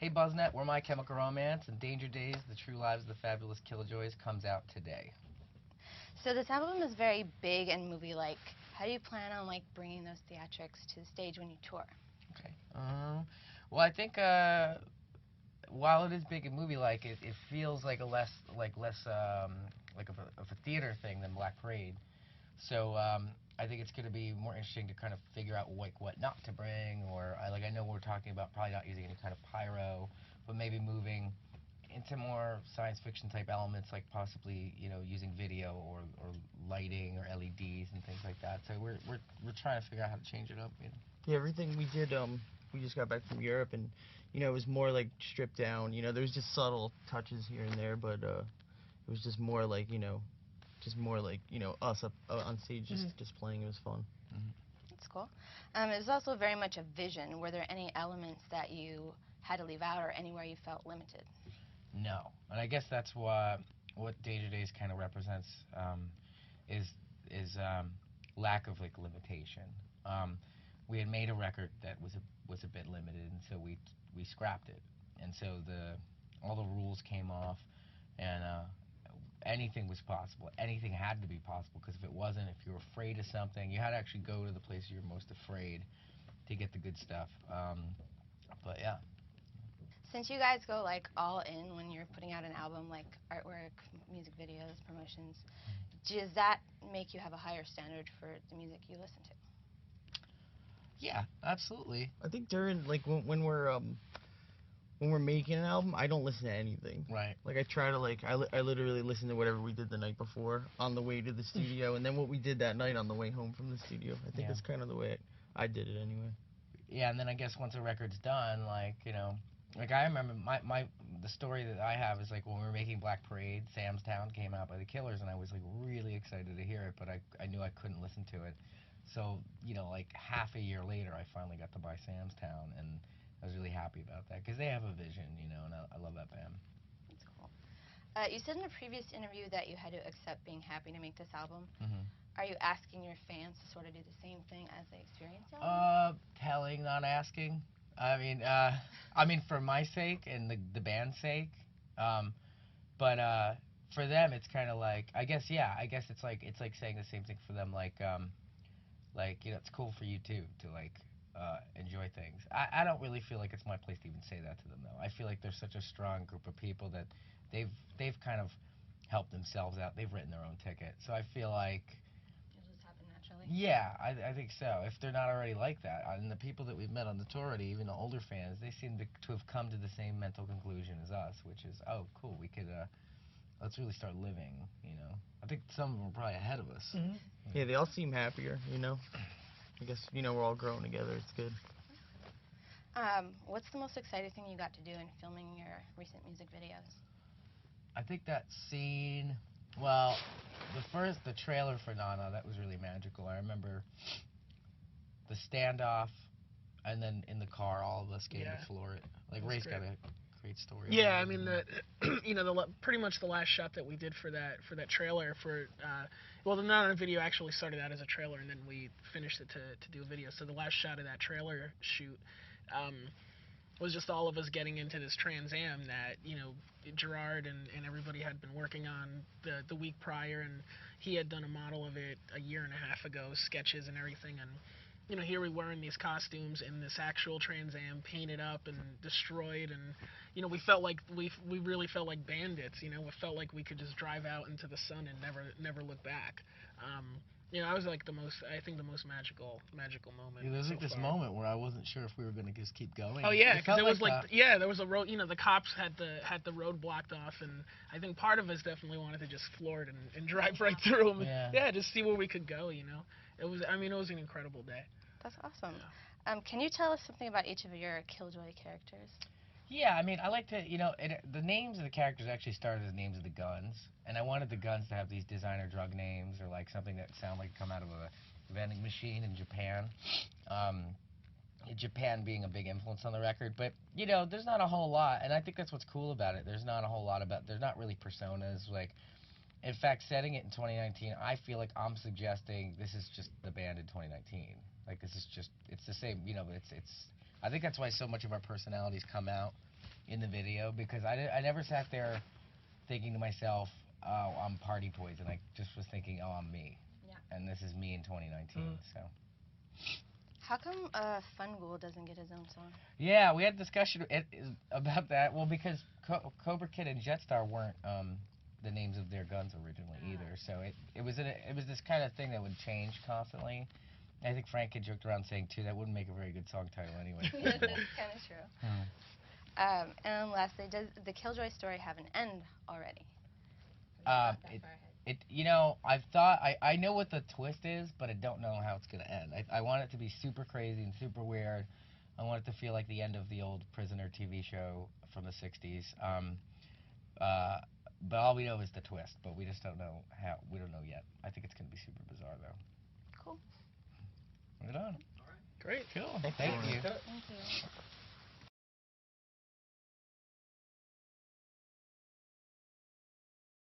Hey Buzznet, we're My Chemical Romance, and Danger Days, The True Lives of the Fabulous Killjoys comes out today. So this album is very big and movie-like. How do you plan on bringing those theatrics to the stage when you tour? Okay. Well, I think while it is big and movie-like, it feels like a less of a theater thing than Black Parade. So I think it's going to be more interesting to kind of figure out what not to bring, or I know we're talking about probably not using any kind of pyro, but maybe moving into more science fiction type elements, like possibly using video or lighting or LEDs and things like that. So we're trying to figure out how to change it up. Yeah, everything we did. We just got back from Europe, and it was more like stripped down. There was just subtle touches here and there, but it was just more like us up on stage just playing. It was fun. That's cool. It was also very much a vision. Were there any elements that you had to leave out, or anywhere you felt limited? No, and I guess that's what Danger Days kind of represents, is lack of limitation. We had made a record that was a bit limited, and so we scrapped it, and so all the rules came off, and anything was possible. Anything had to be possible, because if it wasn't, if you were afraid of something, you had to actually go to the place you're most afraid to get the good stuff. But yeah. Since you guys go all in when you're putting out an album, like artwork, music videos, promotions, does that make you have a higher standard for the music you listen to? Yeah, absolutely. I think during when we're making an album, I don't listen to anything. Right. I try to I literally listen to whatever we did the night before on the way to the studio, and then what we did that night on the way home from the studio. I think that's kind of the way I did it anyway. Yeah, and then I guess once a record's done, I remember the story that I have is when we were making Black Parade, Sam's Town came out by the Killers, and I was really excited to hear it, but I knew I couldn't listen to it. So half a year later, I finally got to buy Sam's Town, and I was really happy about that, because they have a vision, and I love that band. That's cool. You said in a previous interview that you had to accept being happy to make this album. Are you asking your fans to sort of do the same thing as they experience the album? Telling, not asking. I mean, for my sake and the band's sake. But for them, it's kind of I guess it's like saying the same thing for them. It's cool for you too to enjoy things. I don't really feel like it's my place to even say that to them, though. I feel like they're such a strong group of people that they've kind of helped themselves out. They've written their own ticket, so I feel like it'll just happen naturally. Yeah, I think so. If they're not already like that, and the people that we've met on the tour already, even the older fans, they seem to have come to the same mental conclusion as us, which is, oh, cool, we could let's really start living. I think some of them are probably ahead of us. Yeah, they all seem happier. I guess we're all growing together. It's good. What's the most exciting thing you got to do in filming your recent music videos? I think that scene, well, the trailer for Nana, that was really magical. I remember the standoff, and then in the car, all of us getting to floor it. Ray's got a great story. Yeah, I mean, pretty much the last shot that we did for that trailer the Nana video actually started out as a trailer, and then we finished it to do a video. So the last shot of that trailer shoot was just all of us getting into this Trans Am that Gerard and everybody had been working on the week prior, and he had done a model of it a year and a half ago, sketches and everything, and here we were in these costumes in this actual Trans Am, painted up and destroyed, and we felt like we really felt like bandits. We felt like we could just drive out into the sun and never look back. I was the most magical moment. Yeah, there was this moment where I wasn't sure if we were going to just keep going. Oh yeah, because it was there was a road. The cops had the road blocked off, and I think part of us definitely wanted to just floor it and drive right through them. Yeah, just see where we could go. It was an incredible day. That's awesome. Yeah. Can you tell us something about each of your Killjoy characters? Yeah, I mean, I like to, the names of the characters actually started as names of the guns, and I wanted the guns to have these designer drug names, or something that sound like come out of a vending machine in Japan. Japan being a big influence on the record, but there's not a whole lot, and I think that's what's cool about it. There's not a whole lot there's not really personas. In fact, setting it in 2019, I feel like I'm suggesting this is just the band in 2019. This is just, it's the same, it's I think that's why so much of our personalities come out in the video because I never sat there thinking to myself, oh, I'm party poison. I just was thinking, oh, I'm me. Yeah. And this is me in 2019. So. How come Fungul doesn't get his own song? Yeah, we had a discussion about that. Well, because Cobra Kid and Jetstar weren't the names of their guns originally either. So it was this kind of thing that would change constantly. I think Frank had joked around saying too that wouldn't make a very good song title anyway. Yes, that's kind of true. And lastly, does the Killjoy story have an end already? You know, I've thought I know what the twist is, but I don't know how it's gonna end. I want it to be super crazy and super weird. I want it to feel like the end of the old Prisoner TV show from the '60s. But all we know is the twist, but we just don't know how. We don't know yet. I think it's gonna be super bizarre though. Cool. Right on. Great. Cool. Thank Thank you. you. Thank you.